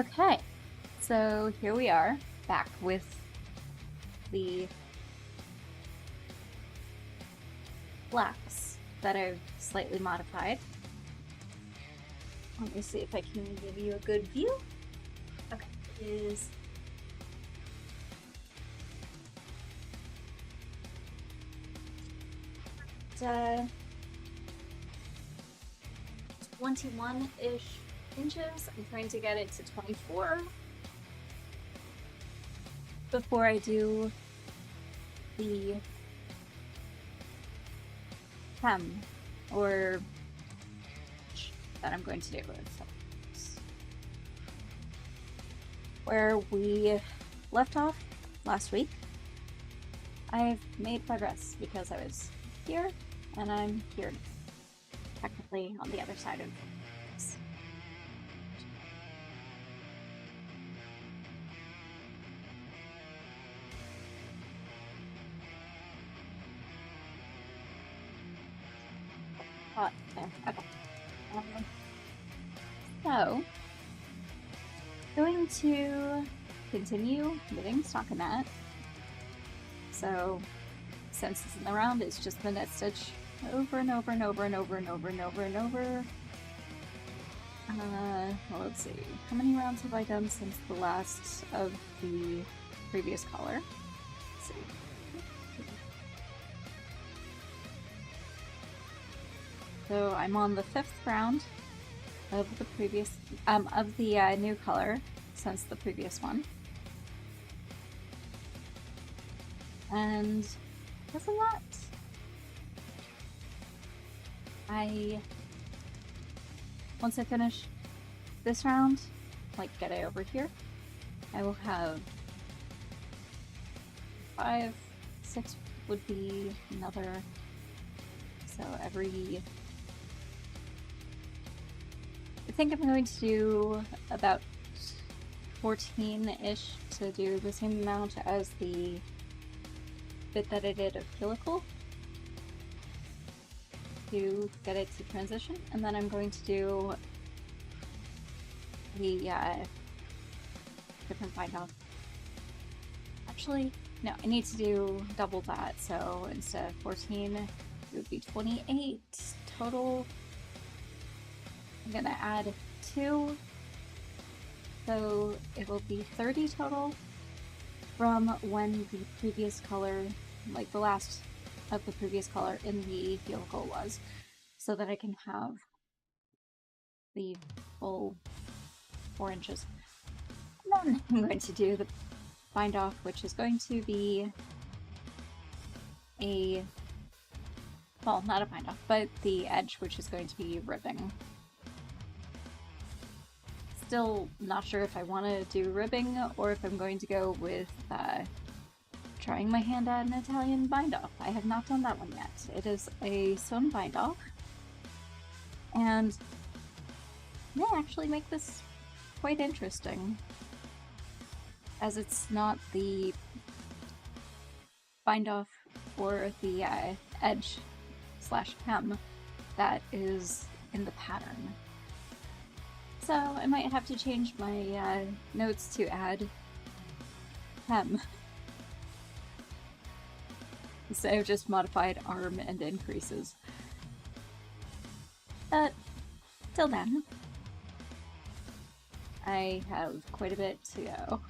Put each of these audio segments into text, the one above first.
Okay, so here we are, back with the Flax that I've slightly modified. Let me see if I can give you a good view. Okay, it is 21-ish inches. I'm trying to get it to 24 before I do the hem or that I'm going to do with where we left off last week. I've made progress because I was here and I'm here technically on the other side of this. Okay. So, going to continue knitting stockinette. So, since it's in the round, it's just the knit stitch over and over and over and over and over and over and over. Well, let's see. How many rounds have I done since the last of the previous color? Let's see. So I'm on the 5th round of the previous, of the new color since the previous one. And that's a lot. Once I finish this round, like get it over here, I will have 5, 6 would be another, so every, I think I'm going to do about 14-ish to do the same amount as the bit that I did of helical to get it to transition, and then I'm going to do the different bind off. Actually, no, I need to do double that, so instead of 14, it would be 28 total. I'm gonna add 2, so it will be 30 total from when the previous color, like the last of the previous color in the helical was, so that I can have the full 4 inches. And then I'm going to do the bind off, which is going to be a, well, not a bind off, but the edge, which is going to be ribbing. Still not sure if I want to do ribbing or if I'm going to go with trying my hand at an Italian bind off. I have not done that one yet. It is a sewn bind off, and may actually make this quite interesting, as it's not the bind off or the edge slash hem that is in the pattern. So I might have to change my notes to add hem instead of just modified arm and increases. But till then, I have quite a bit to go.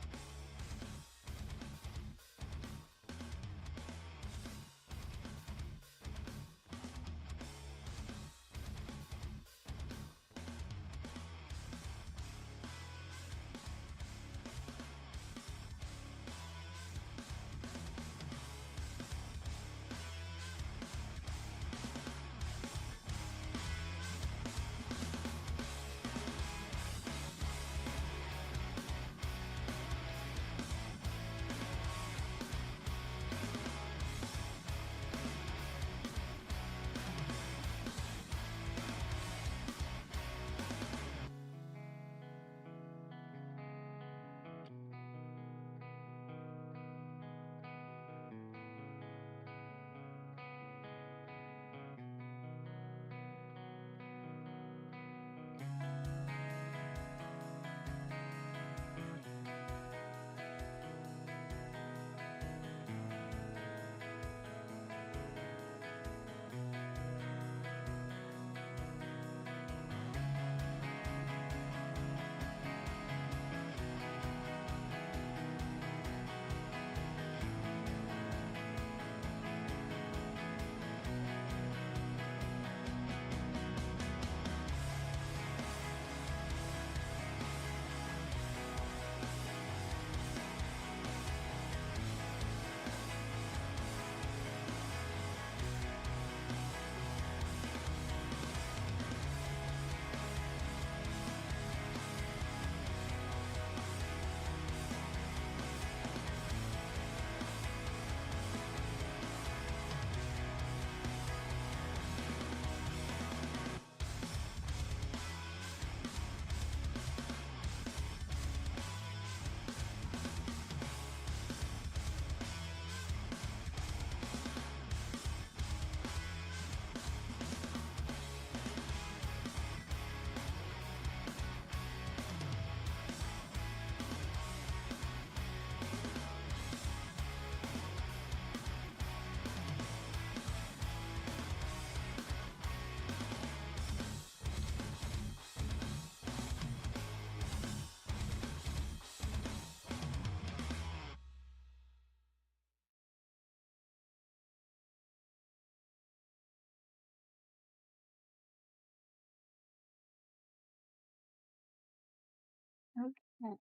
Right.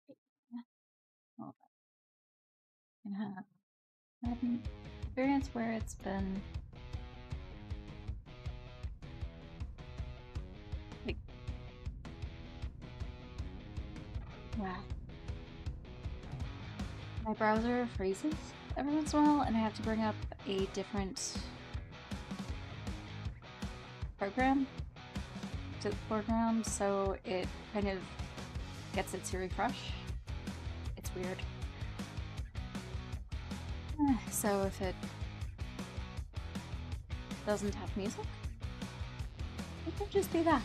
Well, I have had an experience where it's been like, wow, my browser freezes every once in a while, and I have to bring up a different program to the foreground, so it kind of gets it to refresh. It's weird. So if it doesn't have music, it could just be that.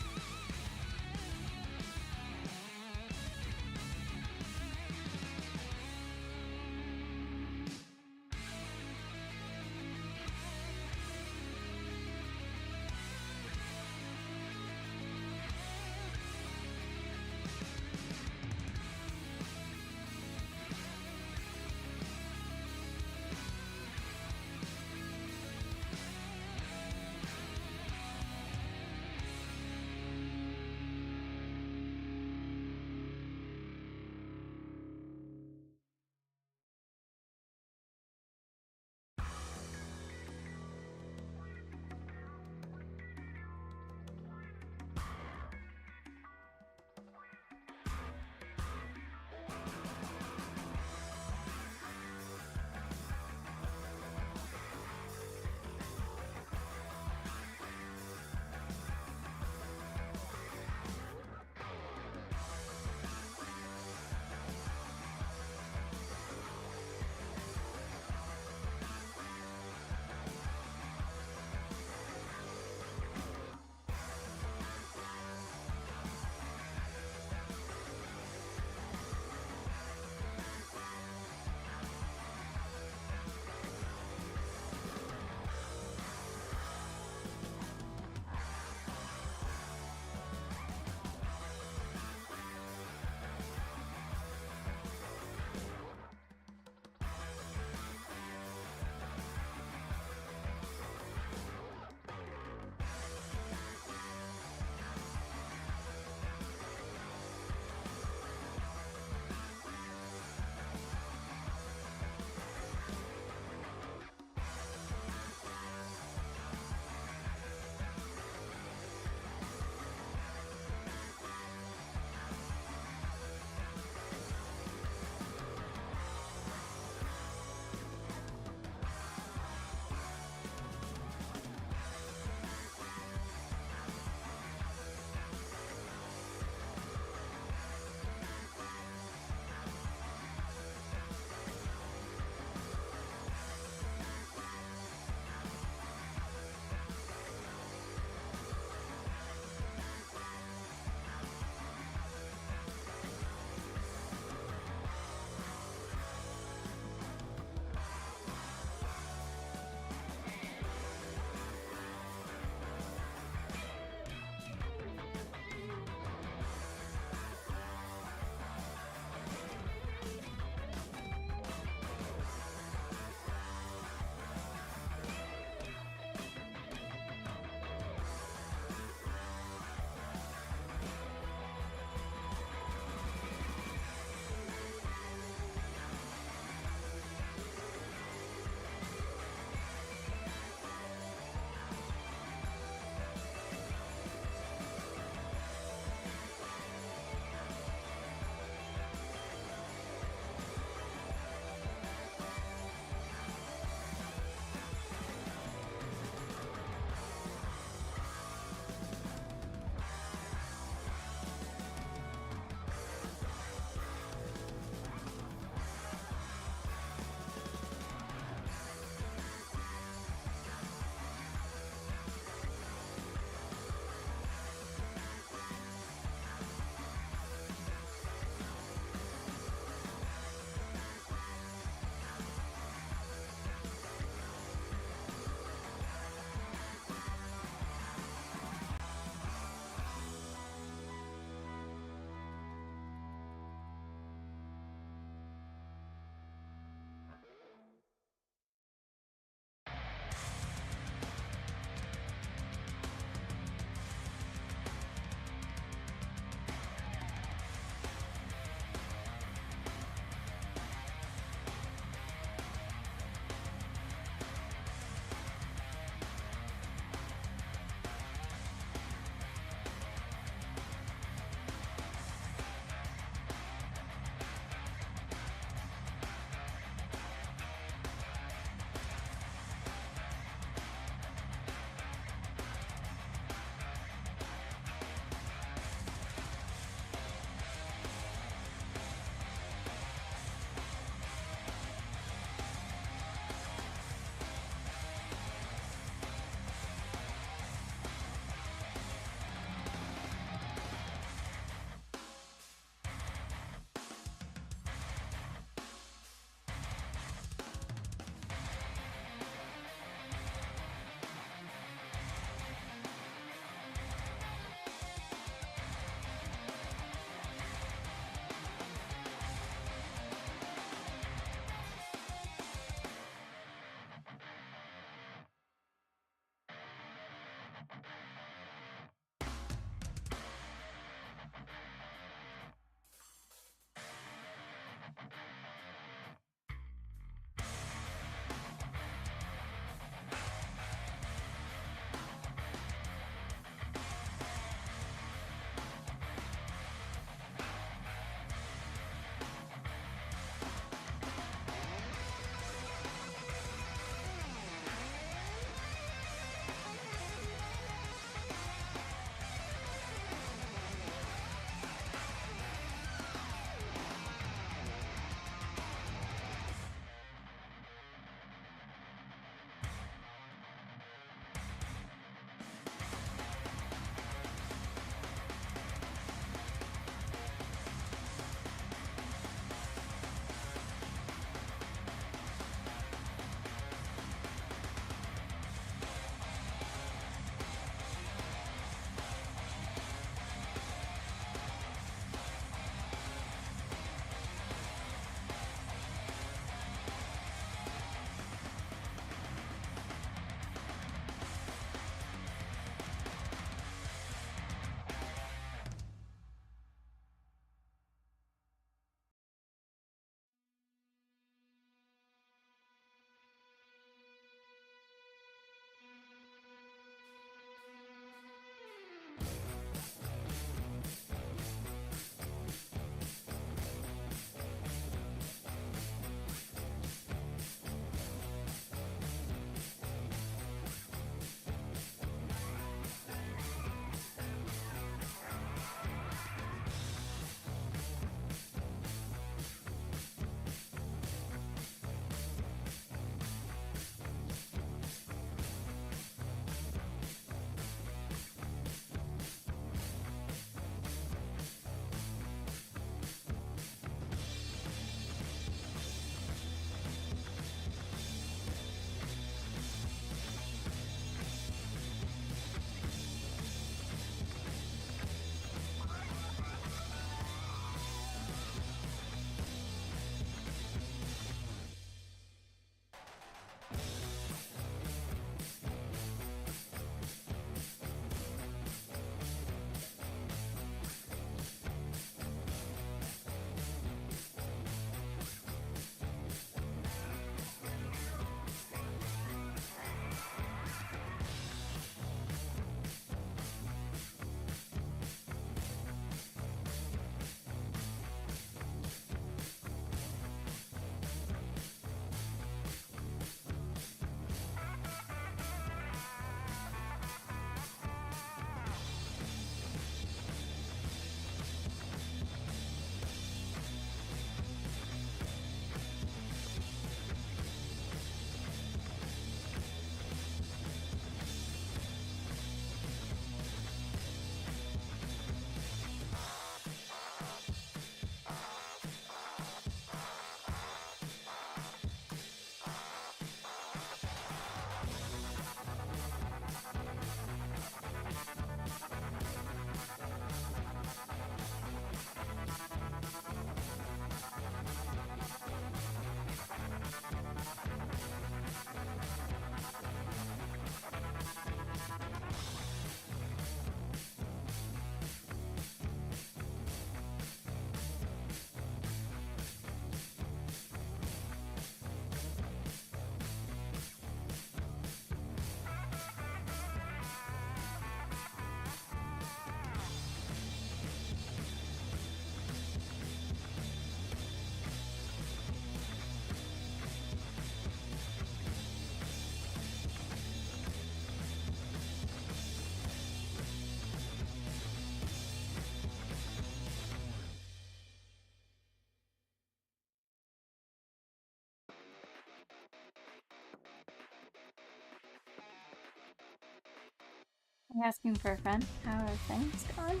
You asking for a friend? How are things going?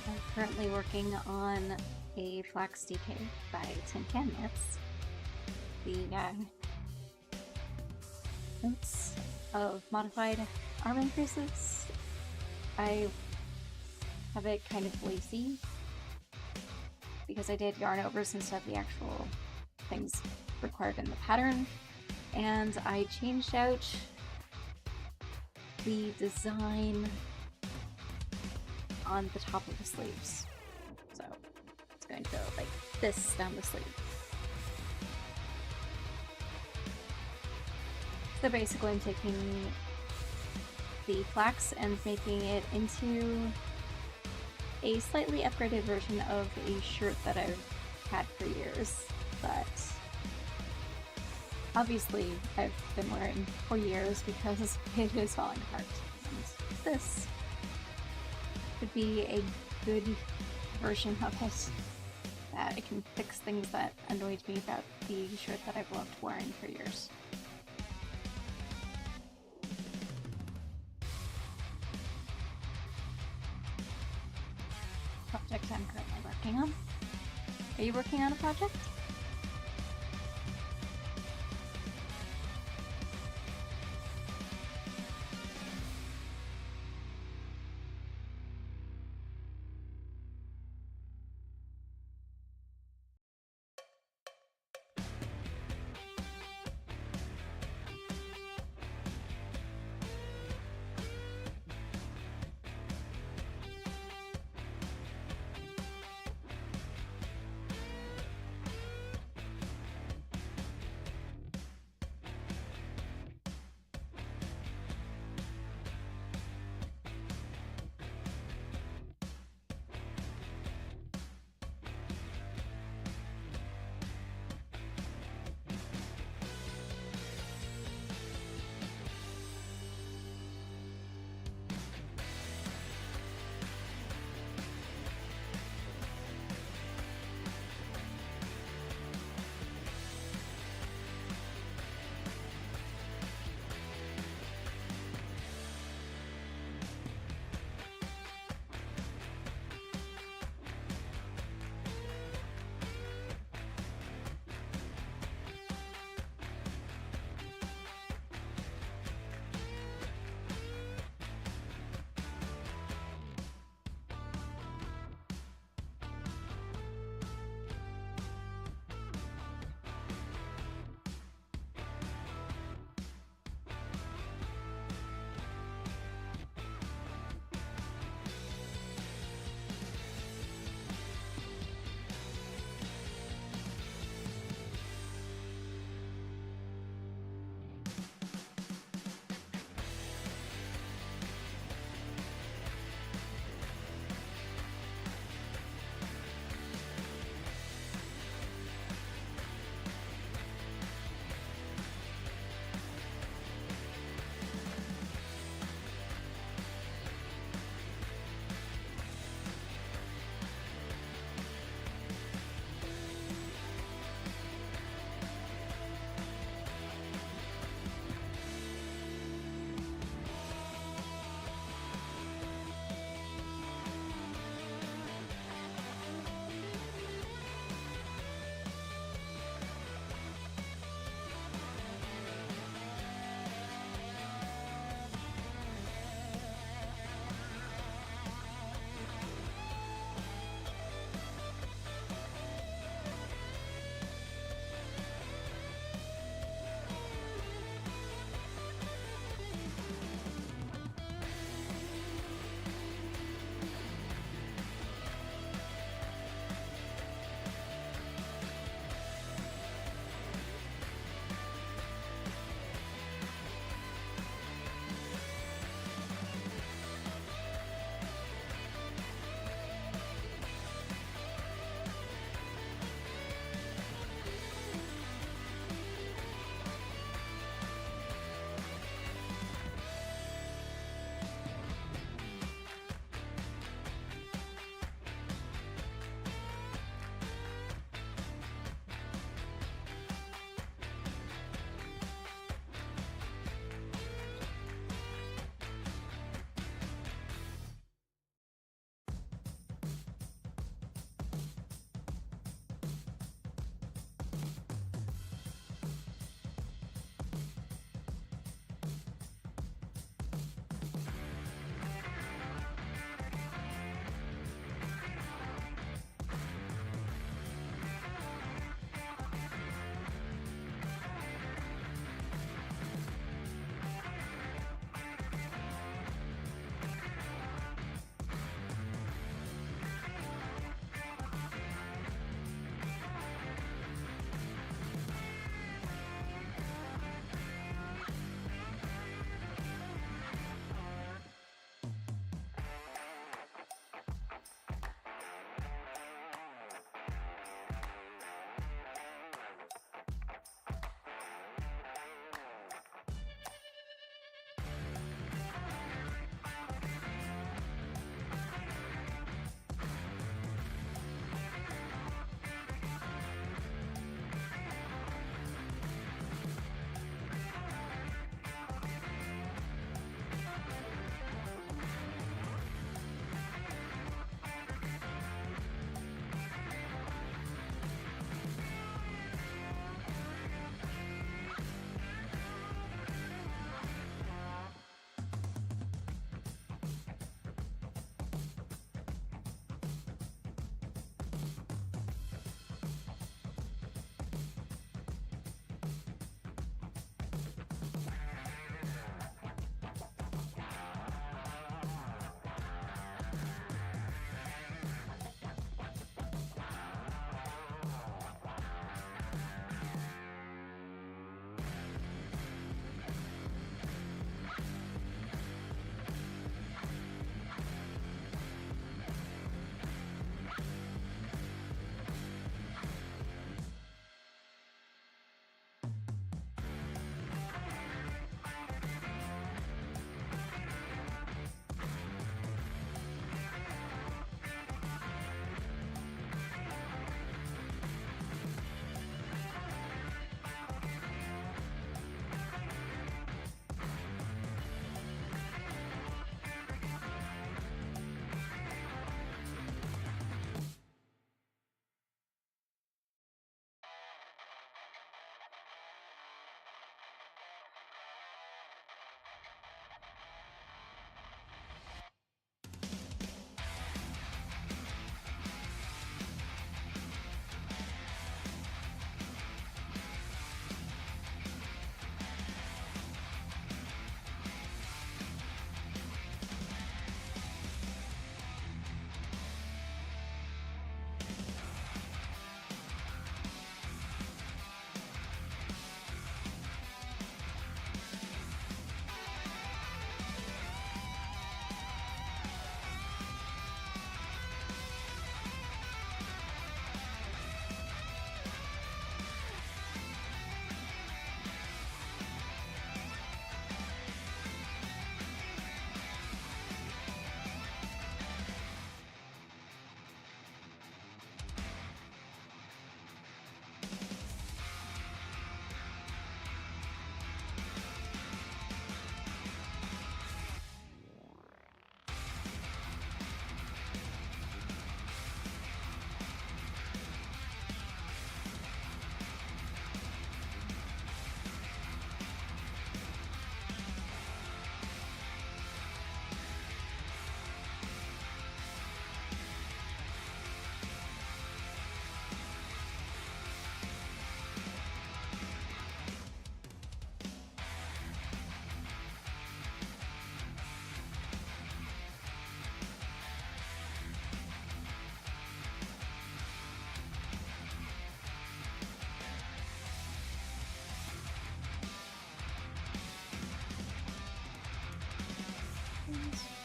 I'm currently working on a Flax DK by Tin Can Myths. The notes of modified arm increases. I have it kind of lazy because I did yarn overs instead of the actual things required in the pattern, and I changed out the design on the top of the sleeves. So it's going to go like this down the sleeve. So basically I'm taking the flax and making it into a slightly upgraded version of a shirt that I've had for years, that obviously I've been wearing for years because it is falling apart. And this would be a good version of it, that it can fix things that annoyed me about the shirt that I've loved wearing for years. Project I'm currently working on. Are you working on a project?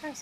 Gross.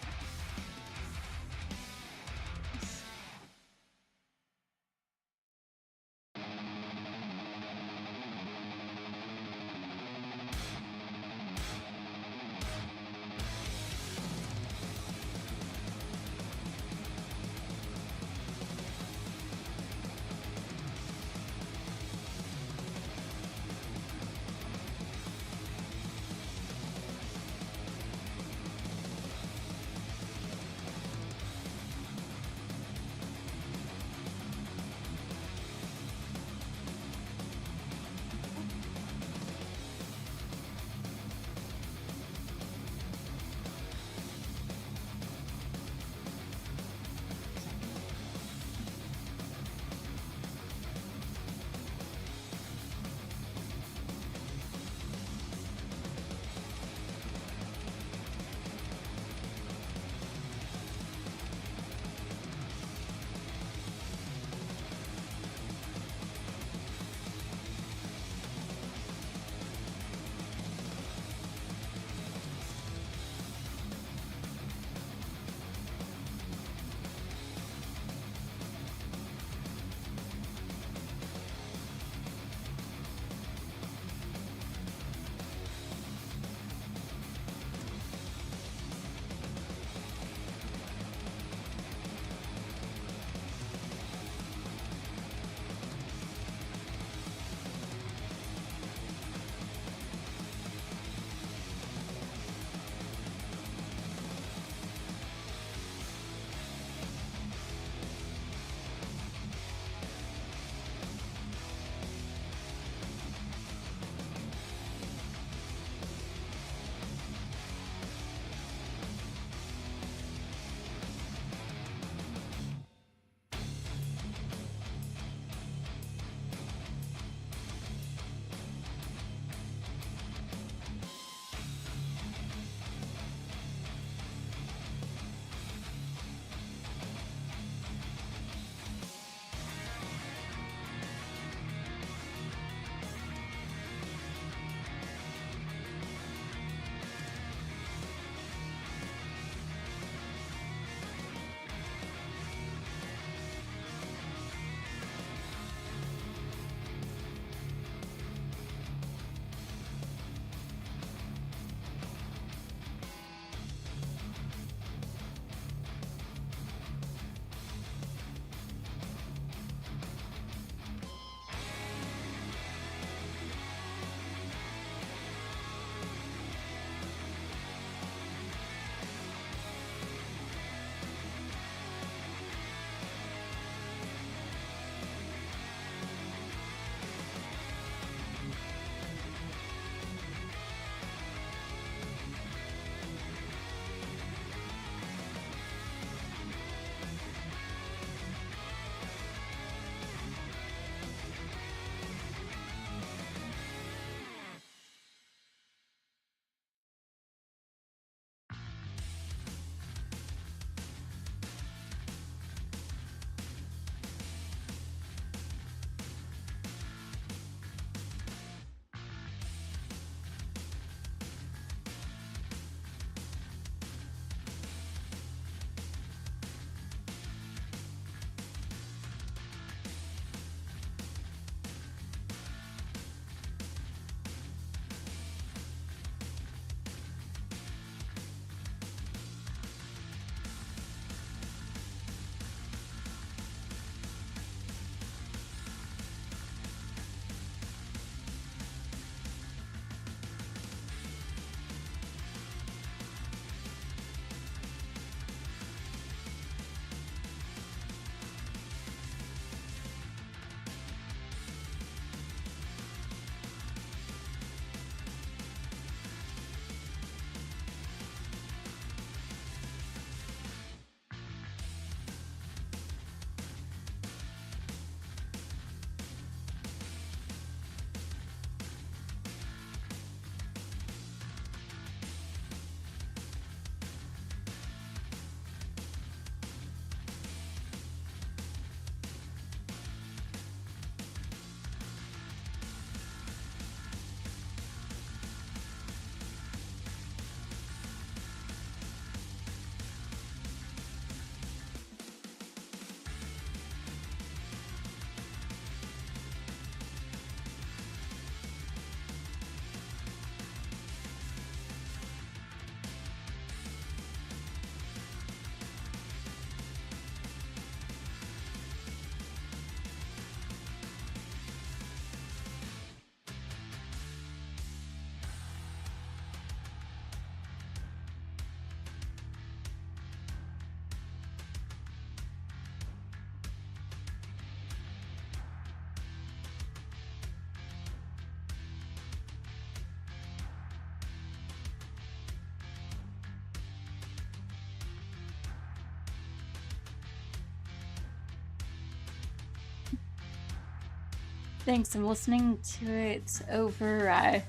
Thanks, I'm listening to it over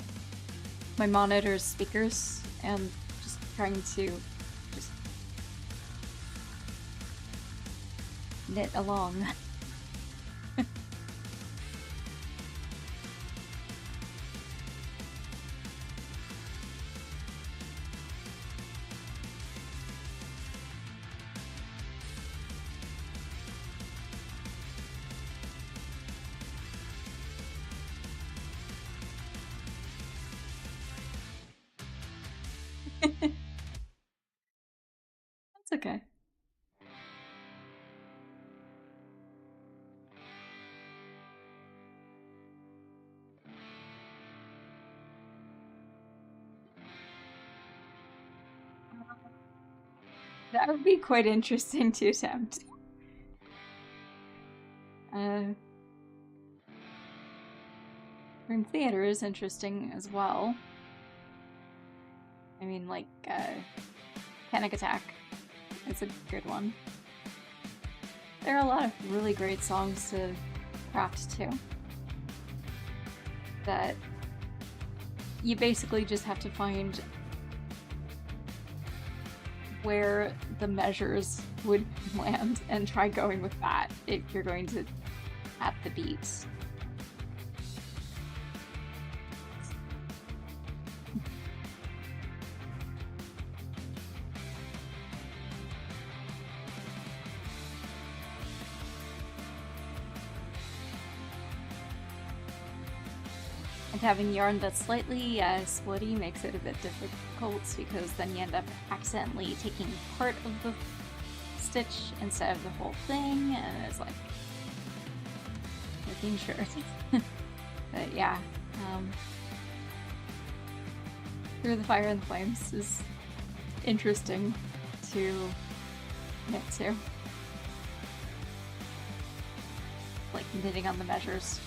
my monitor's speakers and just trying to just knit along. That's okay. That would be quite interesting to attempt. Room theater is interesting as well. I mean, like, Panic Attack is a good one. There are a lot of really great songs to craft too. That you basically just have to find where the measures would land and try going with that if you're going to at the beats. And having yarn that's slightly splitty makes it a bit difficult because then you end up accidentally taking part of the stitch instead of the whole thing, and it's like making sure. But yeah, Through the Fire and the Flames is interesting to knit to. Like knitting on the measures.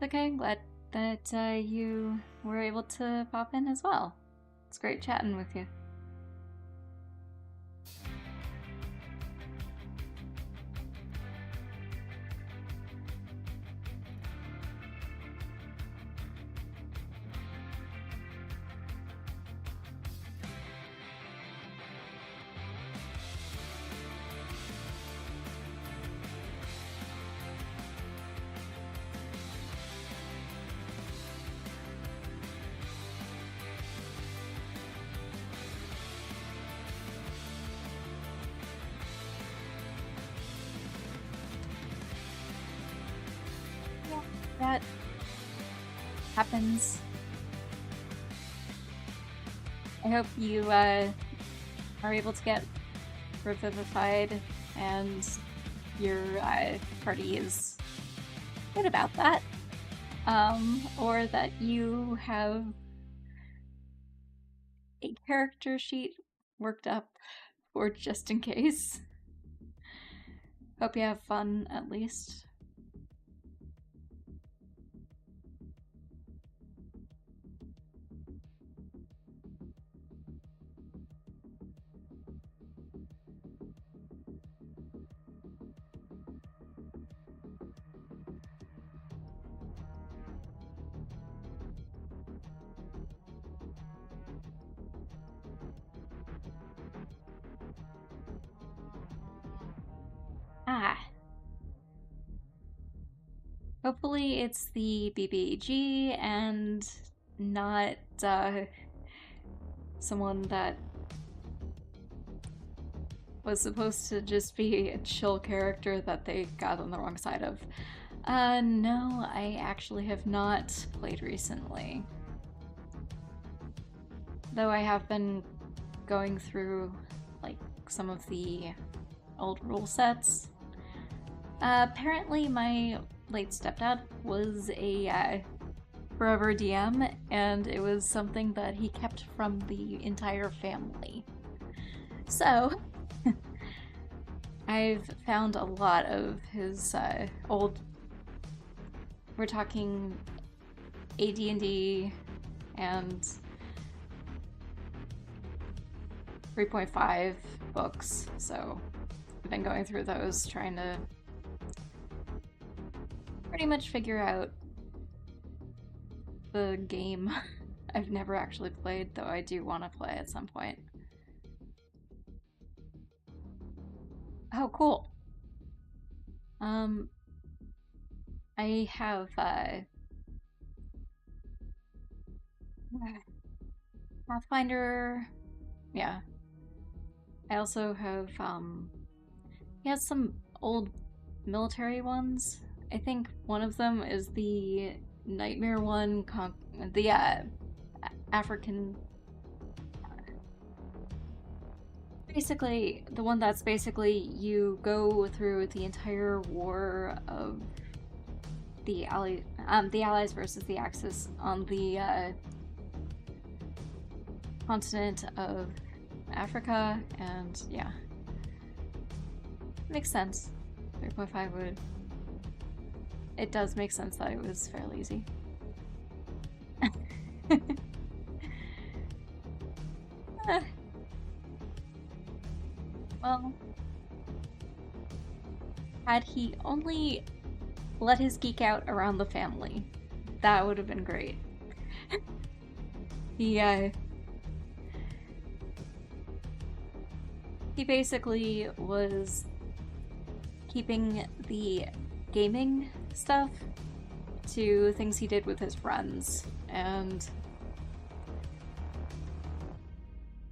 Okay, I'm glad that you were able to pop in as well. It's great chatting with you. That happens. I hope you are able to get revivified and your party is good about that. Or that you have a character sheet worked up for just in case. Hope you have fun at least. Ah. Hopefully it's the BBG and not someone that was supposed to just be a chill character that they got on the wrong side of. No, I actually have not played recently. Though I have been going through, like, some of the old rule sets. Apparently my late stepdad was a forever DM, and it was something that he kept from the entire family. So, I've found a lot of his old... We're talking AD&D and 3.5 books, so I've been going through those, trying to pretty much figure out the game. I've never actually played, though I do want to play at some point. Oh, cool. I have Pathfinder. Yeah. I also have he has some old military ones. I think one of them is the Nightmare one, the African. Basically, the one that's basically you go through the entire war of the Allies versus the Axis on the continent of Africa, and yeah, makes sense. 3.5 would. It does make sense that it was fairly easy. Well, had he only let his geek out around the family, that would have been great. He basically was keeping the gaming stuff to things he did with his friends, and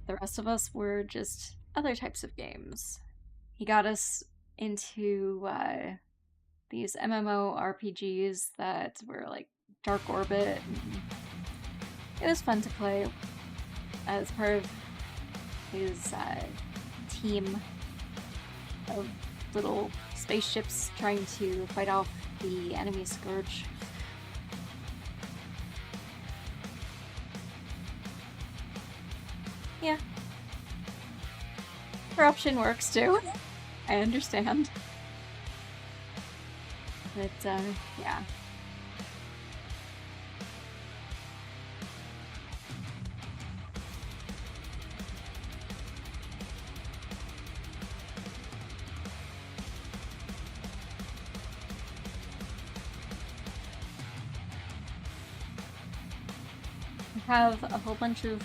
the rest of us were just other types of games. He got us into these MMORPGs that were like Dark Orbit. It was fun to play as part of his team of little spaceships trying to fight off the enemy scourge. Yeah. Corruption works too. I understand. But, yeah. Have a whole bunch of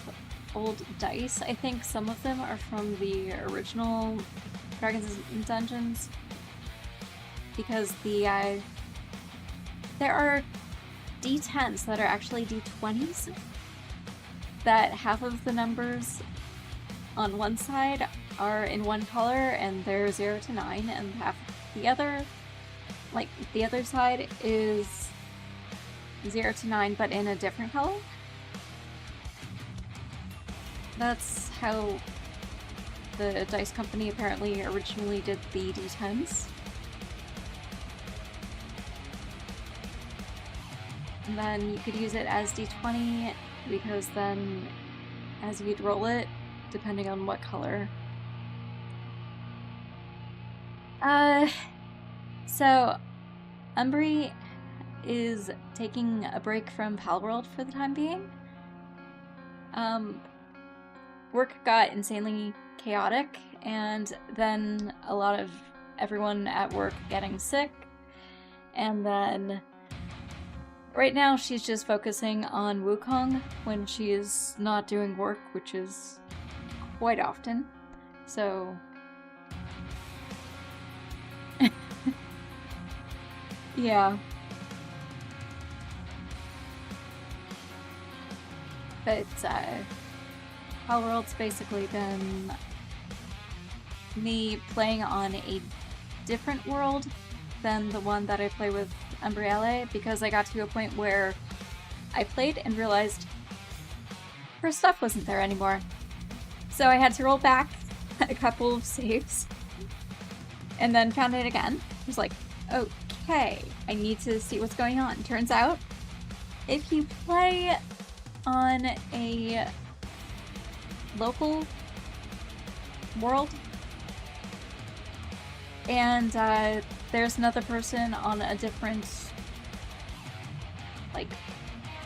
old dice. I think some of them are from the original Dragons and Dungeons, because there are D10s that are actually D20s, that half of the numbers on one side are in one color and they're 0 to 9, and half the other, like the other side, is 0 to 9 but in a different color. That's how the dice company apparently originally did the D10s. And then you could use it as D20, because then as you'd roll it, depending on what color. So Umbri is taking a break from Palworld for the time being. Work got insanely chaotic, and then a lot of everyone at work getting sick, and then right now she's just focusing on Wukong when she is not doing work, which is quite often. So yeah. But Palworld's basically been me playing on a different world than the one that I play with Umbrielle, because I got to a point where I played and realized her stuff wasn't there anymore. So I had to roll back a couple of saves and then found it again. I was like, okay, I need to see what's going on. Turns out, if you play on a local world and there's another person on a different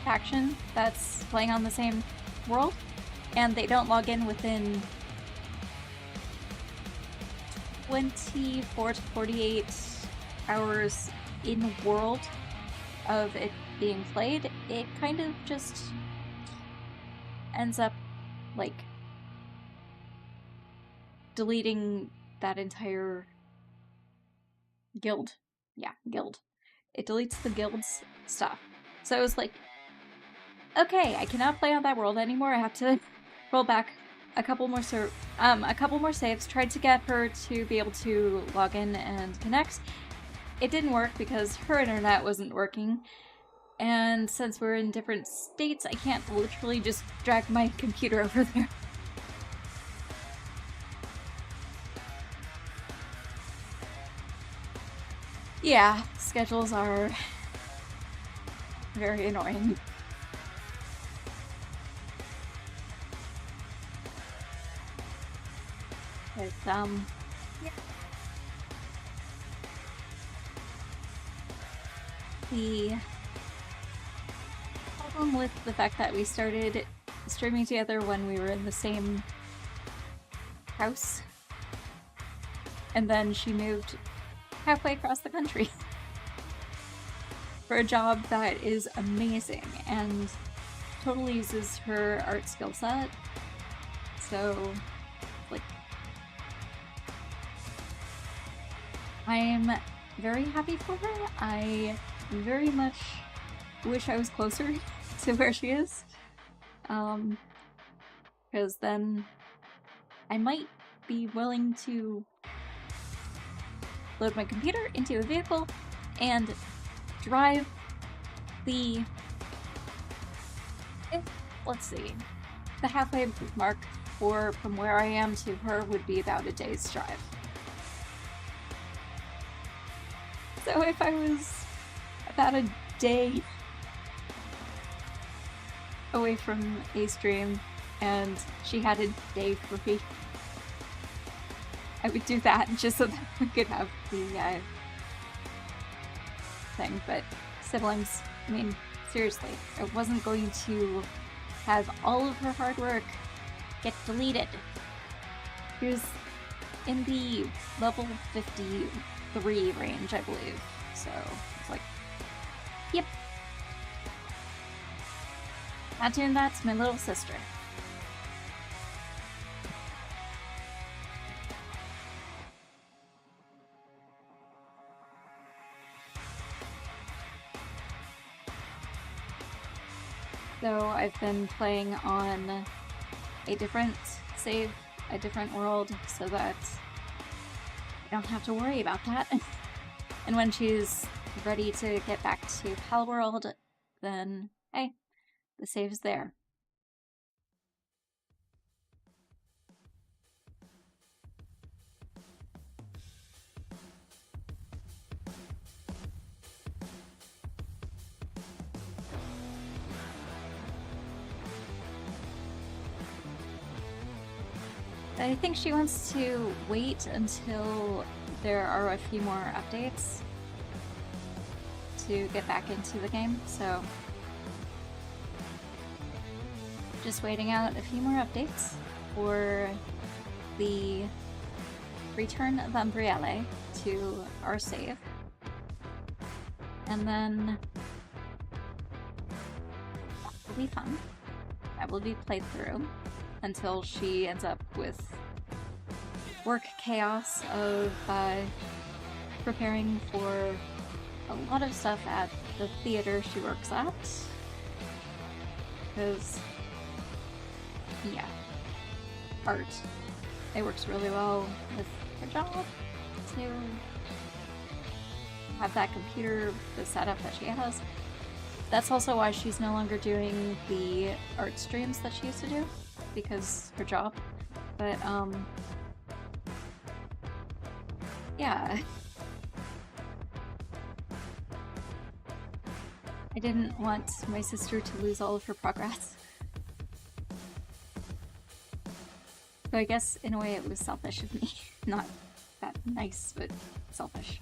faction that's playing on the same world, and they don't log in within 24 to 48 hours in world of it being played, it kind of just ends up deleting that entire guild. Yeah, guild. It deletes the guild's stuff. So I was like, okay, I cannot play on that world anymore. I have to roll back a couple more saves. Tried to get her to be able to log in and connect. It didn't work because her internet wasn't working. And since we're in different states, I can't literally just drag my computer over there. Yeah, schedules are very annoying. But, yeah. The problem with the fact that we started streaming together when we were in the same house, and then she moved halfway across the country for a job that is amazing and totally uses her art skill set. So, I'm very happy for her. I very much wish I was closer to where she is. Because then I might be willing to load my computer into a vehicle and drive the halfway mark from where I am to her would be about a day's drive. So if I was about a day away from a stream and she had a day free, I would do that just so that we could have the thing. But siblings, I mean, seriously, I wasn't going to have all of her hard work get deleted. She was in the level 53 range, I believe. So it's like, yep. Not doing that to my little sister. So I've been playing on a different save, a different world, so that I don't have to worry about that. And when she's ready to get back to Pal World, then hey, the save's there. I think she wants to wait until there are a few more updates to get back into the game, so just waiting out a few more updates for the return of Umbrielle to our save, and then that will be fun. That will be played through until she ends up with work chaos of preparing for a lot of stuff at the theater she works at. Because, yeah, art it works really well with her job to have that computer, the setup that she has. That's also why she's no longer doing the art streams that she used to do, because her job. But, yeah. I didn't want my sister to lose all of her progress. So I guess, in a way, it was selfish of me. Not that nice, but selfish.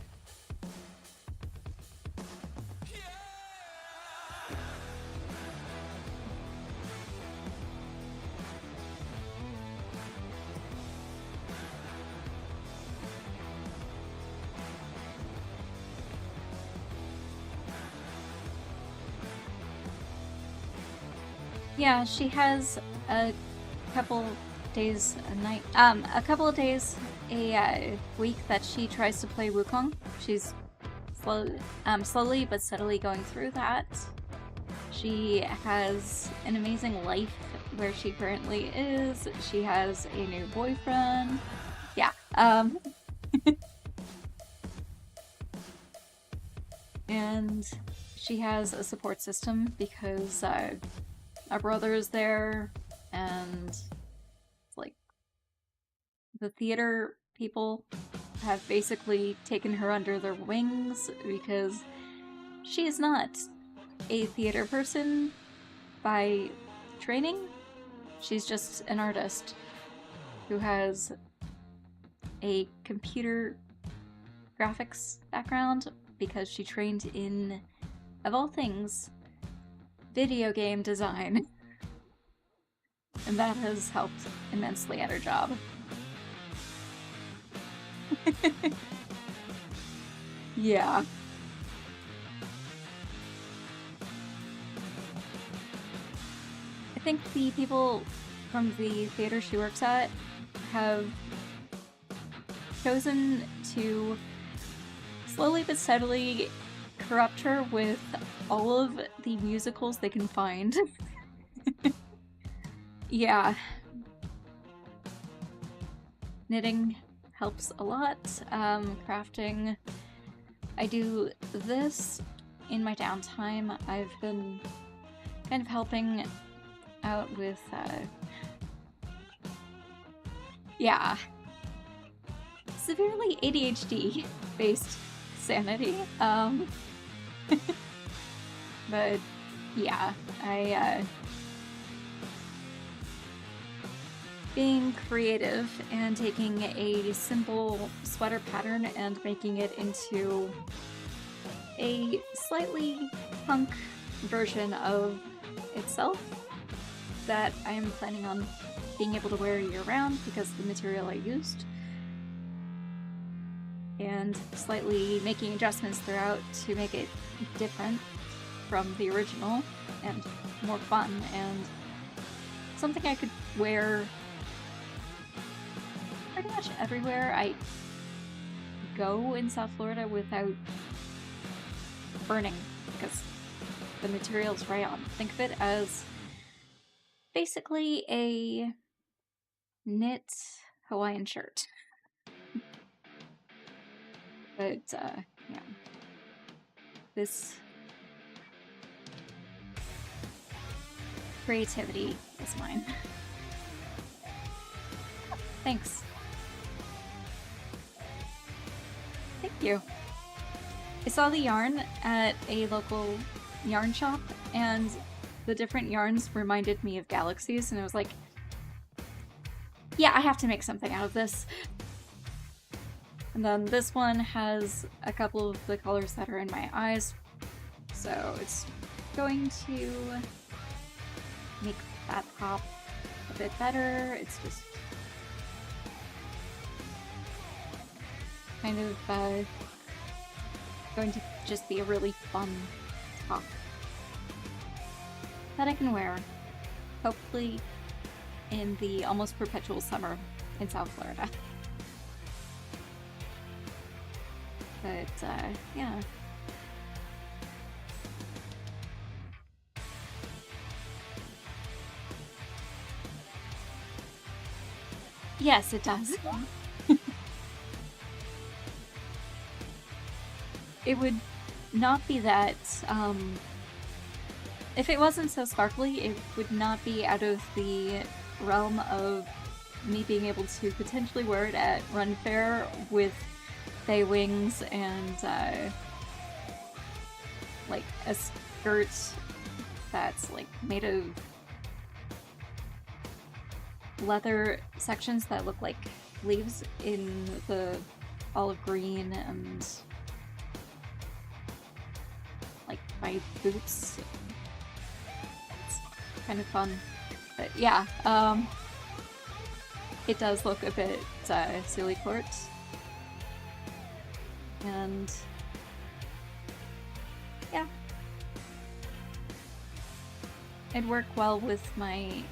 Yeah, she has a couple days a couple of days a week that she tries to play Wukong. She's slowly but steadily going through that. She has an amazing life where she currently is. She has a new boyfriend. Yeah. And she has a support system because our brother is there, and like the theater people have basically taken her under their wings because she is not a theater person by training. She's just an artist who has a computer graphics background because she trained in, of all things, video game design. And that has helped immensely at her job. Yeah. I think the people from the theater she works at have chosen to slowly but steadily corrupt her with all of the musicals they can find. Yeah. Knitting helps a lot. Crafting. I do this in my downtime. I've been kind of helping out with, yeah. Severely ADHD-based sanity. But yeah, being creative and taking a simple sweater pattern and making it into a slightly punk version of itself that I am planning on being able to wear year-round because of the material I used, and slightly making adjustments throughout to make it different from the original and more fun, and something I could wear pretty much everywhere I go in South Florida without burning, because the material's rayon. Think of it as basically a knit Hawaiian shirt. But, yeah. This creativity is mine. Thanks. Thank you. I saw the yarn at a local yarn shop, and the different yarns reminded me of galaxies, and I was like, yeah, I have to make something out of this. And then this one has a couple of the colors that are in my eyes, so it's going to make that pop a bit better. It's just kind of going to just be a really fun top that I can wear, hopefully in the almost perpetual summer in South Florida. But, yeah. Yes, it does. It would not be that, if it wasn't so sparkly, it would not be out of the realm of me being able to potentially wear it at Run Fair with Fey wings and, like, a skirt that's, like, made of leather sections that look like leaves in the olive green and like my boots. It's kind of fun. But yeah, it does look a bit silly court. And yeah. It'd work well with my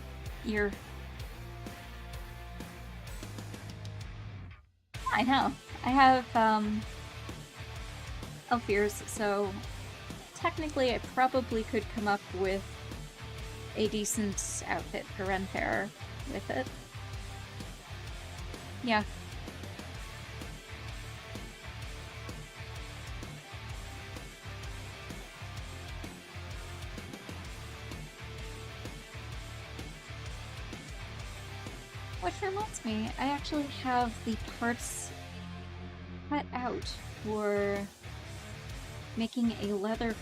ear. I know. I have elf ears, so technically I probably could come up with a decent outfit for Ren Fair with it. Yeah. Which reminds me, I actually have the parts cut out for making a leather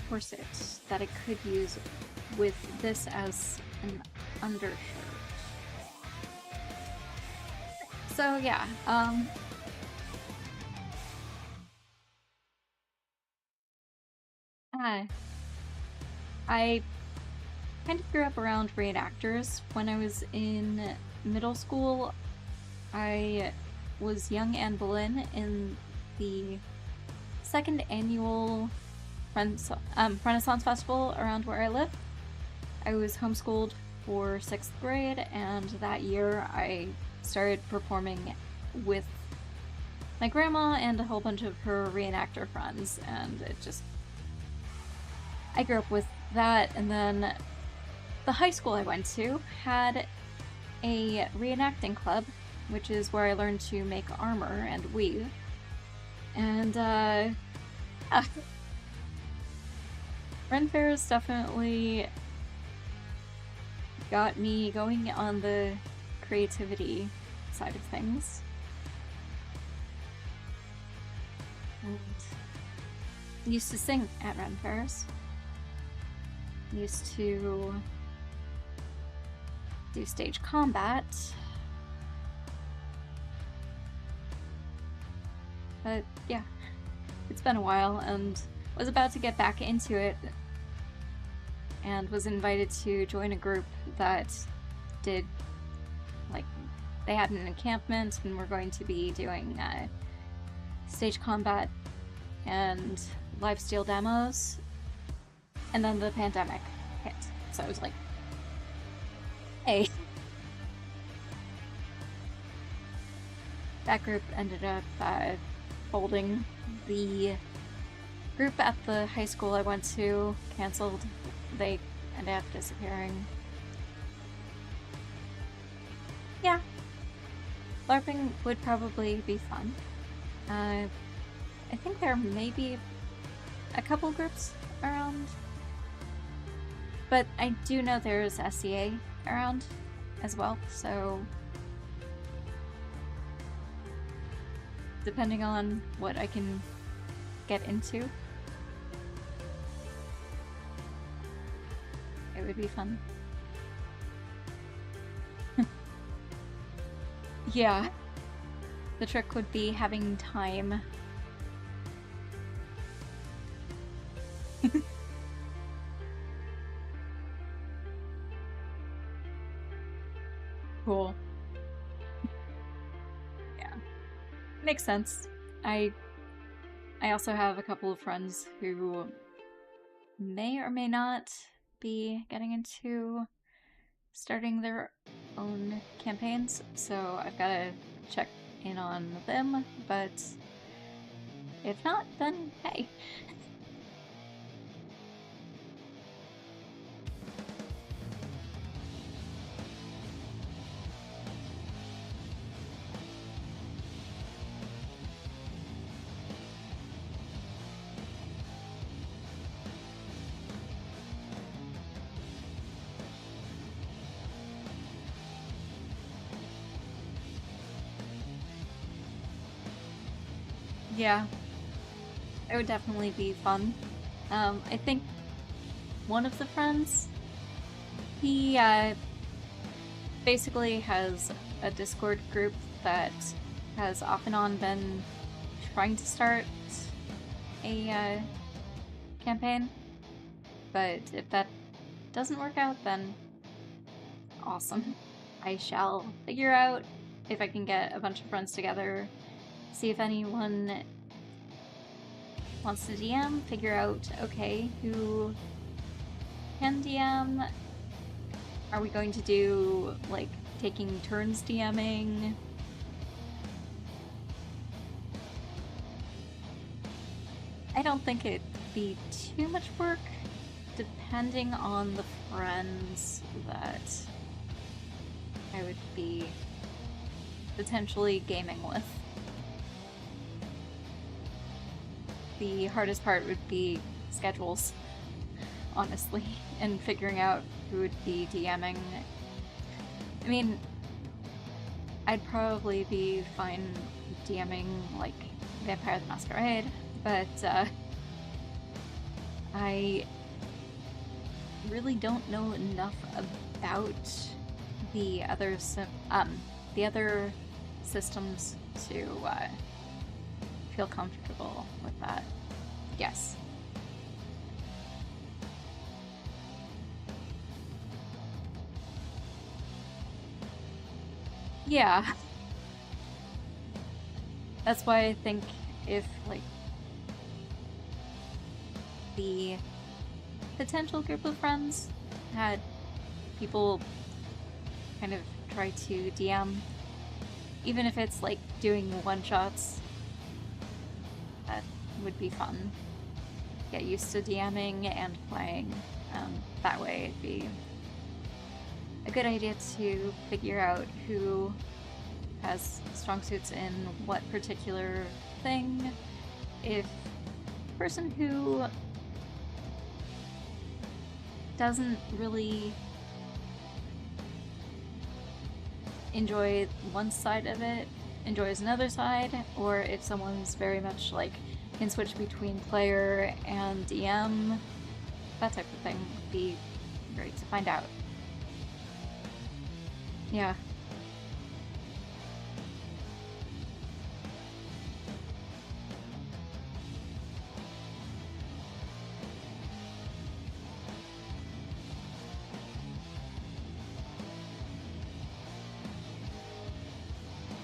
corset that I could use with this as an undershirt. So yeah, I kind of grew up around reenactors. When I was in middle school, I was young Anne Boleyn in the second annual Renaissance Festival around where I live. I was homeschooled for 6th grade, and that year I started performing with my grandma and a whole bunch of her reenactor friends, and I grew up with that. And then the high school I went to had a reenacting club, which is where I learned to make armor and weave. And yeah. Ren Fair's definitely got me going on the creativity side of things. And used to sing at Ren Fairs. Used to do stage combat. But yeah, it's been a while, and was about to get back into it and was invited to join a group that did, like, they had an encampment and were going to be doing stage combat and lifesteal demos, and then the pandemic hit. So I was like, hey. That group ended up folding. The group at the high school I went to canceled. They ended up disappearing. Yeah. LARPing would probably be fun. I think there may be a couple groups around, but I do know there's SCA around as well, so depending on what I can get into, it would be fun. Yeah. The trick would be having time. Cool. Yeah. Makes sense. I also have a couple of friends who may or may not be getting into starting their own campaigns, so I've got to check in on them, but if not, then hey. Yeah, it would definitely be fun. I think one of the friends, he basically has a Discord group that has off and on been trying to start a campaign, but if that doesn't work out, then awesome. I shall figure out if I can get a bunch of friends together, see if anyone wants to DM, figure out, okay, who can DM? Are we going to do, like, taking turns DMing? I don't think it'd be too much work, depending on the friends that I would be potentially gaming with. The hardest part would be schedules, honestly, and figuring out who would be DMing. I mean, I'd probably be fine DMing, like, Vampire the Masquerade, but I really don't know enough about the other systems to feel comfortable with that. Yes. Yeah. That's why I think if, like, the potential group of friends had people kind of try to DM, even if it's like doing one-shots, that would be fun. Get used to DMing and playing. That way it'd be a good idea to figure out who has strong suits in what particular thing. If the person who doesn't really enjoy one side of it enjoys another side, or if someone's very much like can switch between player and DM, that type of thing would be great to find out. Yeah.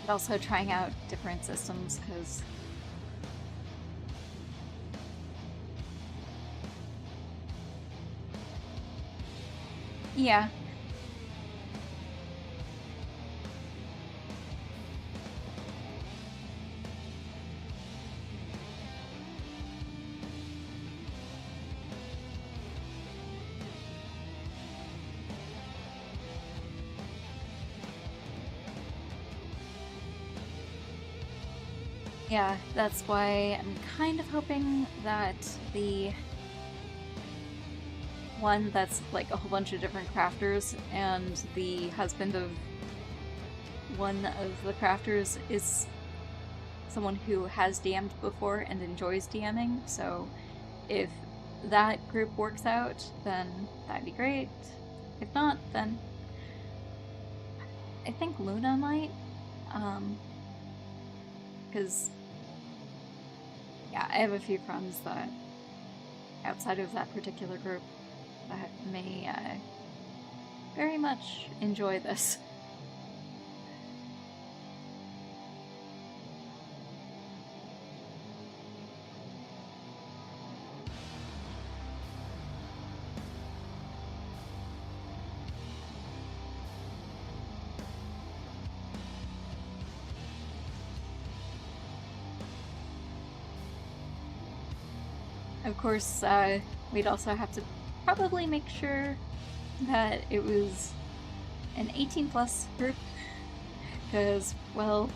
But also trying out different systems, because yeah. Yeah, that's why I'm kind of hoping that the one that's like a whole bunch of different crafters and the husband of one of the crafters is someone who has DM'd before and enjoys DMing, so if that group works out, then that'd be great. If not, then I think Luna might, because yeah, I have a few friends that outside of that particular group that may very much enjoy this. Of course, we'd also have to probably make sure that it was an 18+ group, because, well,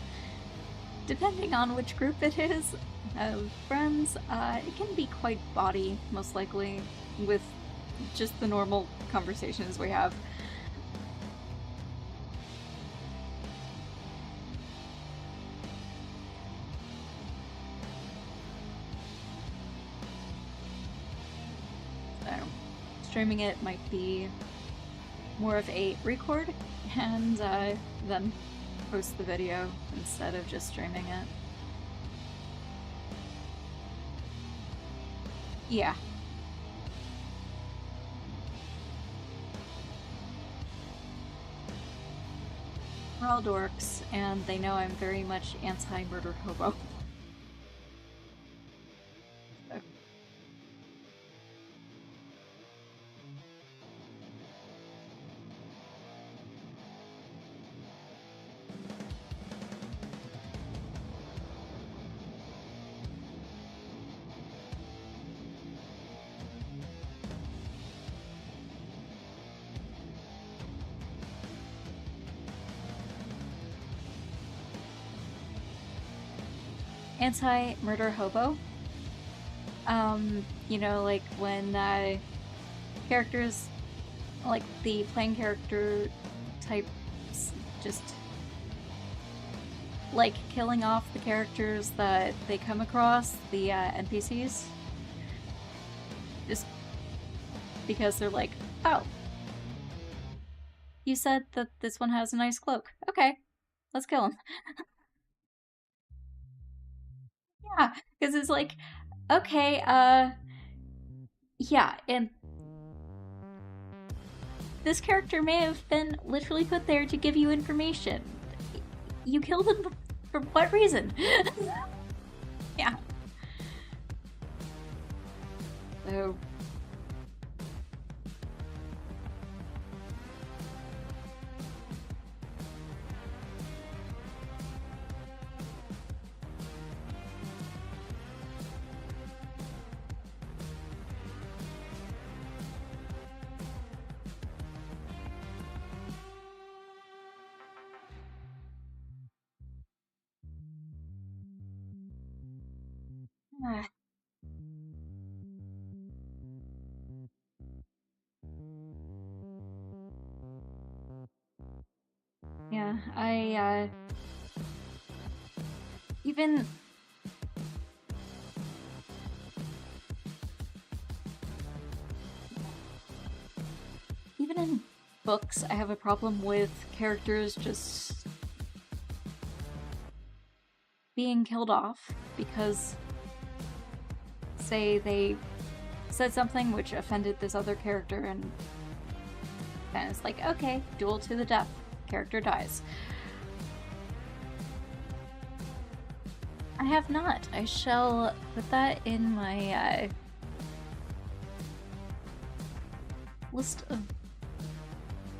depending on which group it is of friends, it can be quite bawdy, most likely, with just the normal conversations we have. So streaming it might be more of a record and then post the video instead of just streaming it. Yeah. We're all dorks, and they know I'm very much anti-murder hobo. So. Anti-murder hobo. You know, like when characters, like the playing character types, just like killing off the characters that they come across, the NPCs, just because they're like, oh, you said that this one has a nice cloak. Okay, let's kill him. Yeah, because it's like, okay, yeah, and this character may have been literally put there to give you information. You killed him for what reason? Yeah. So. Yeah, even in books, I have a problem with characters just being killed off because, say, they said something which offended this other character, and it's like, okay, duel to the death. Character dies. I have not. I shall put that in my list of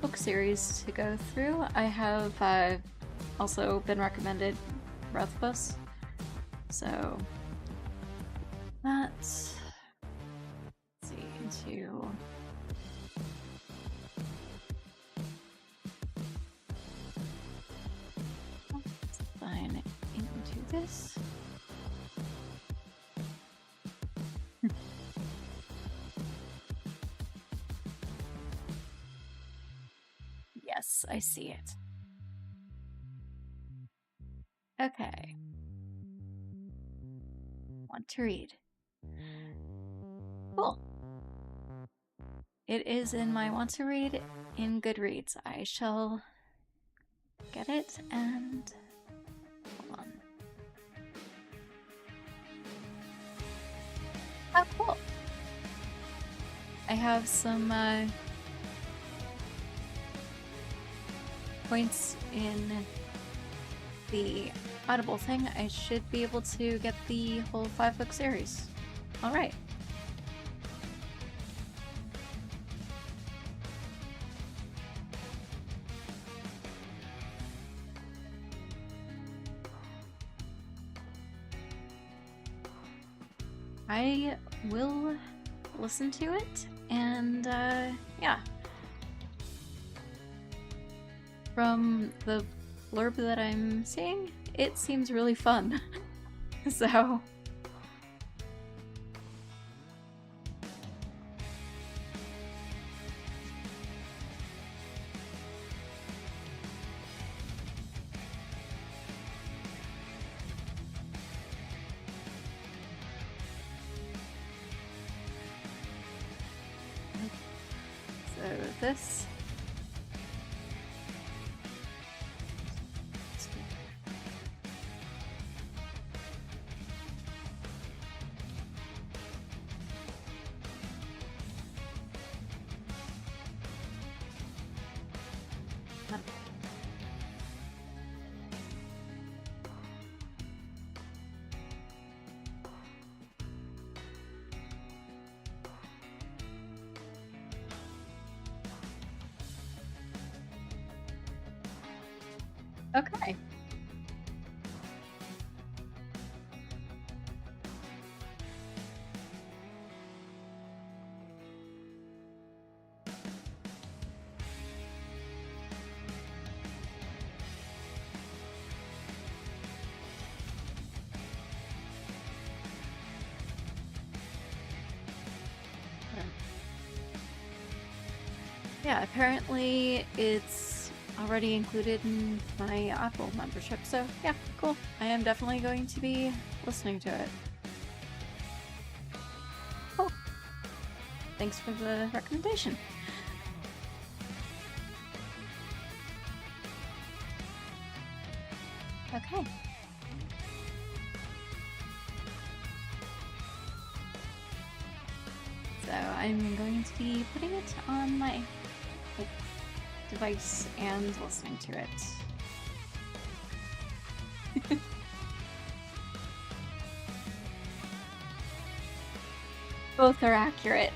book series to go through. I have also been recommended Breath of Us, so that's, let's see, into sign into this. Yes, I see it. Okay. Want to read. Cool. It is in my want to read in Goodreads. I shall get it and hold on. Oh, cool. I have some points in the Audible thing. I should be able to get the whole 5-book series. Alright. I will listen to it, and yeah. From the blurb that I'm seeing, it seems really fun. So. this. Okay. Yeah, apparently it's already included in my Apple membership, so yeah, cool. I am definitely going to be listening to it. Cool. Thanks for the recommendation. Okay. So I'm going to be putting it on my device and listening to it. Both are accurate.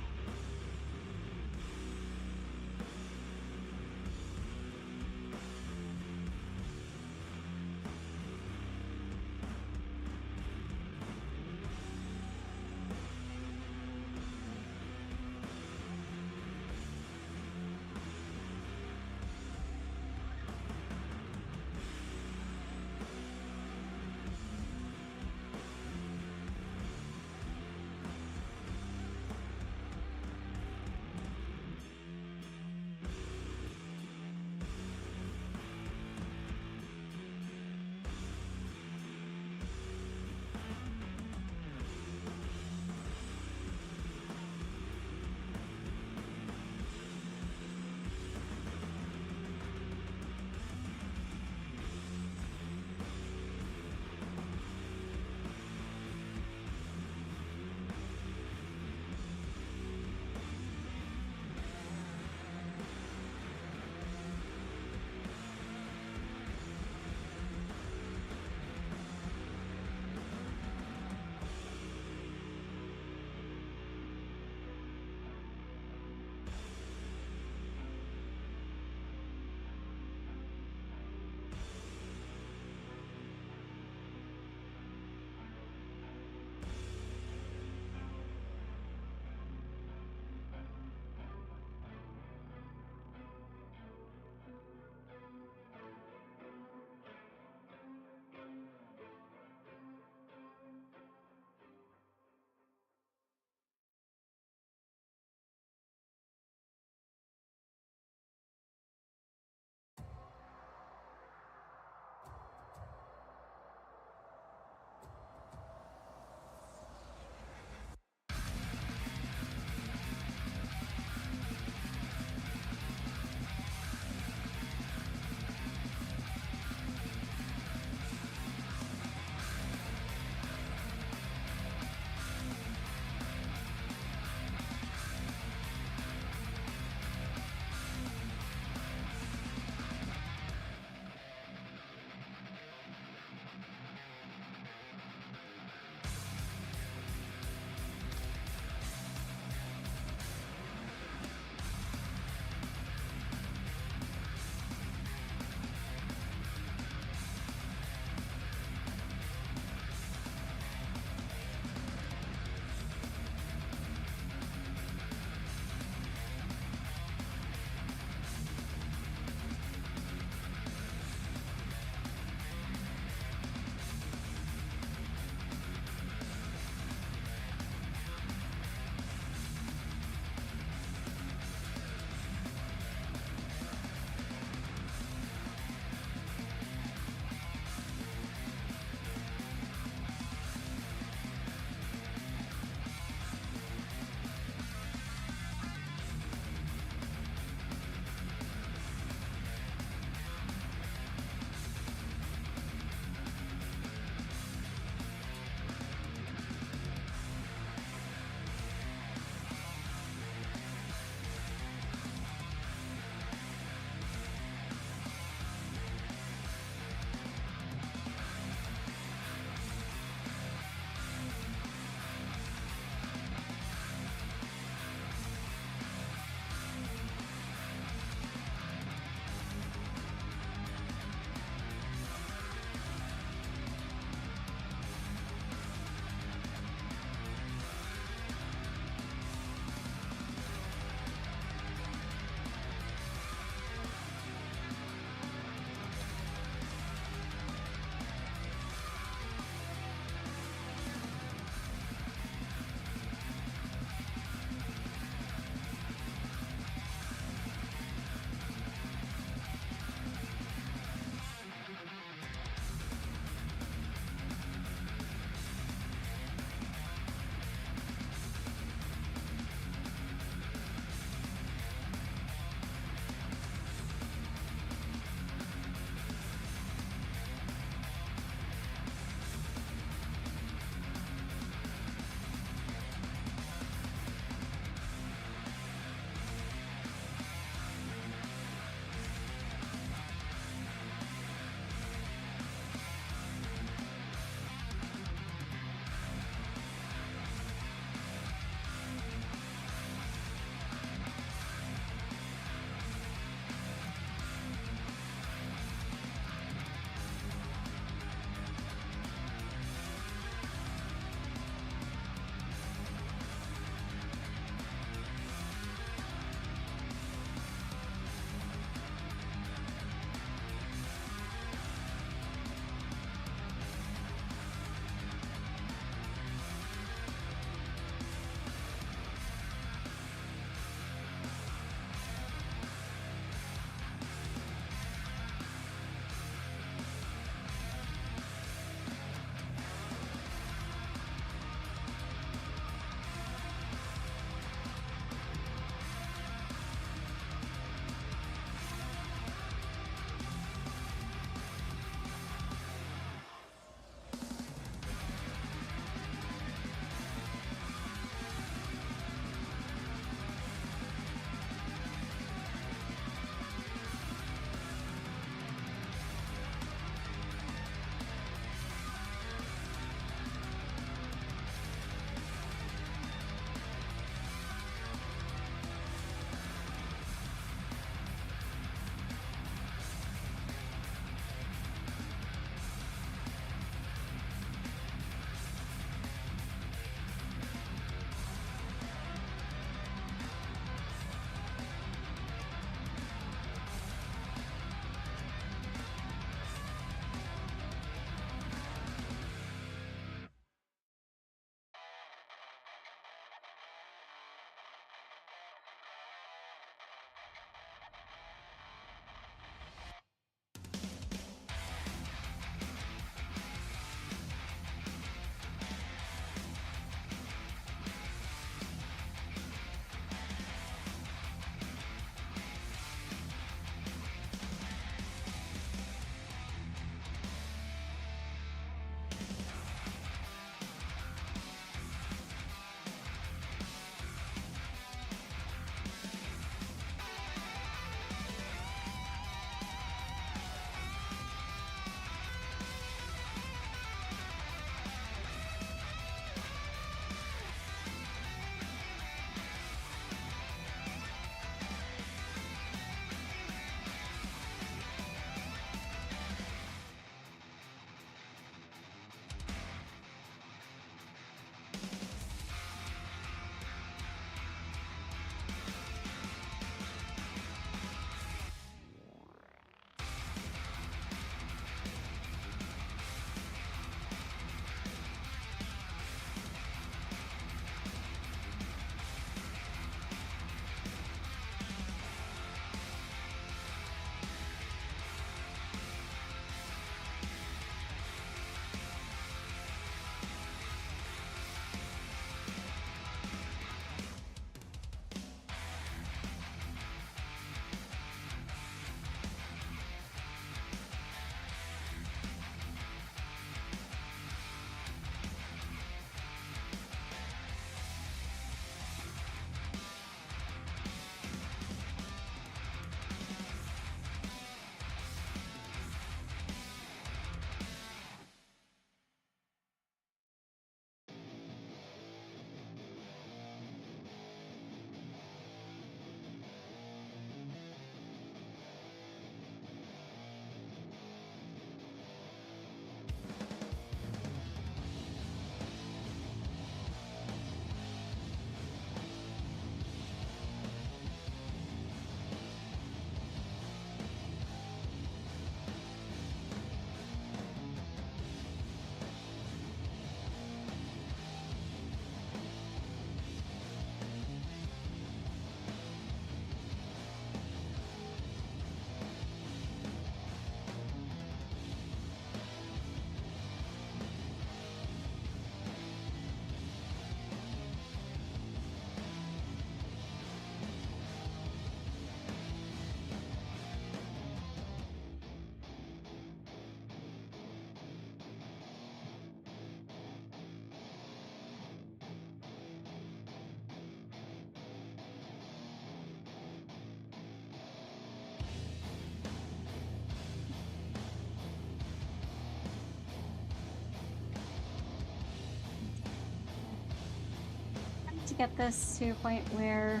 get this to a point where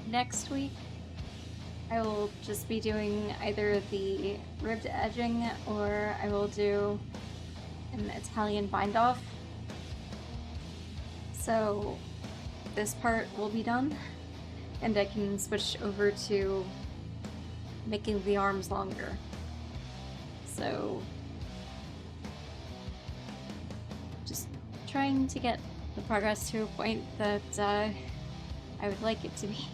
next week I will just be doing either the ribbed edging or I will do an Italian bind off. So this part will be done and I can switch over to making the arms longer. So just trying to get the progress to a point that I would like it to be.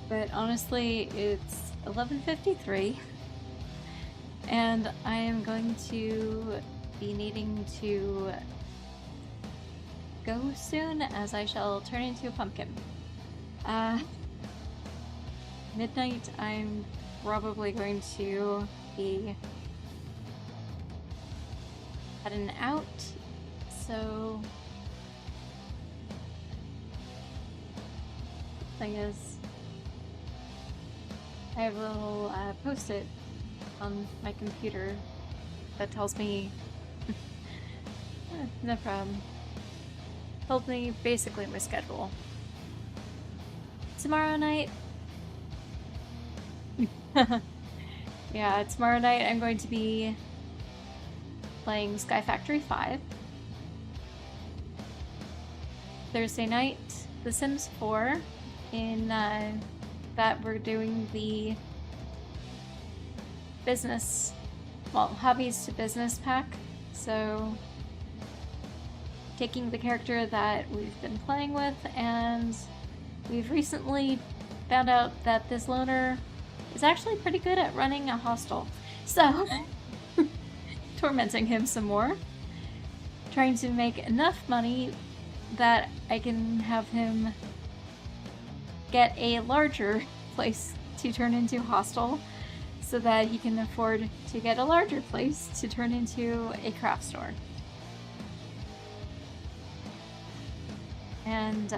But honestly, it's 11:53 and I am going to be needing to go soon as I shall turn into a pumpkin. Midnight, I'm probably going to be heading out, so thing is, I have a little post-it on my computer that tells me no problem. Told me basically my schedule. Tomorrow night, yeah, tomorrow night I'm going to be playing Sky Factory 5. Thursday night, The Sims 4, in that we're doing the business, well, hobbies to business pack. So taking the character that we've been playing with, and we've recently found out that this loner is actually pretty good at running a hostel. So tormenting him some more, trying to make enough money that I can have him get a larger place to turn into a hostel so that he can afford to get a larger place to turn into a craft store. And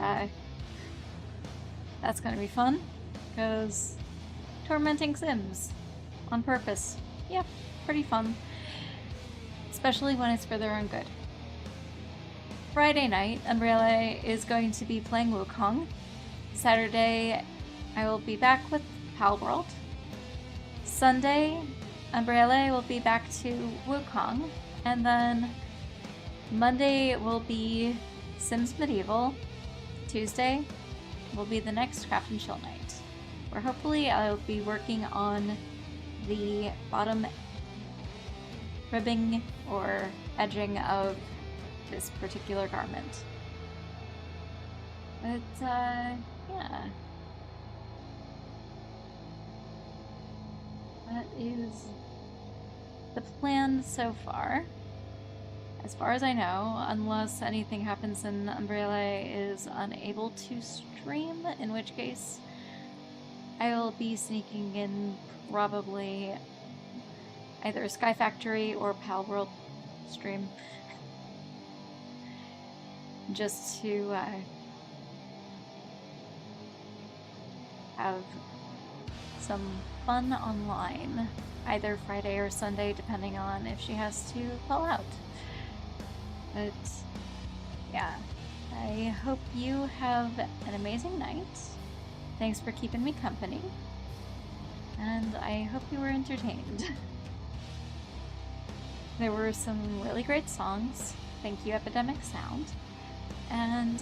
that's gonna be fun, because tormenting Sims on purpose, yeah, pretty fun. Especially when it's for their own good. Friday night, Umbrella is going to be playing Wukong. Saturday, I will be back with Palworld. Sunday, Umbrella will be back to Wukong. And then Monday will be Sims Medieval. Tuesday will be the next Craft and Chill night, where hopefully I'll be working on the bottom ribbing or edging of this particular garment. But, yeah. That is the plan so far. As far as I know, unless anything happens and Umbrella is unable to stream, in which case I will be sneaking in probably either Sky Factory or Palworld stream. Just to have some fun online, either Friday or Sunday, depending on if she has to call out. But yeah, I hope you have an amazing night. Thanks for keeping me company, and I hope you were entertained. There were some really great songs. Thank you, Epidemic Sound. And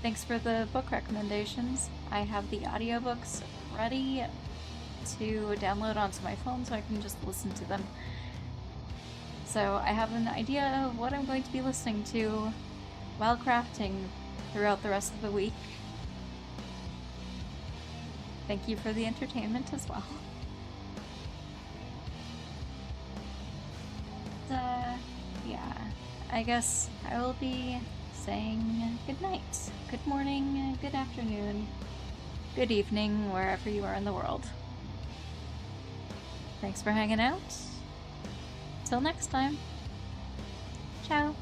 thanks for the book recommendations. I have the audiobooks ready to download onto my phone so I can just listen to them. So I have an idea of what I'm going to be listening to while crafting throughout the rest of the week. Thank you for the entertainment as well. Yeah, I guess I will be saying good night, good morning, good afternoon, good evening, wherever you are in the world. Thanks for hanging out. Till next time. Ciao.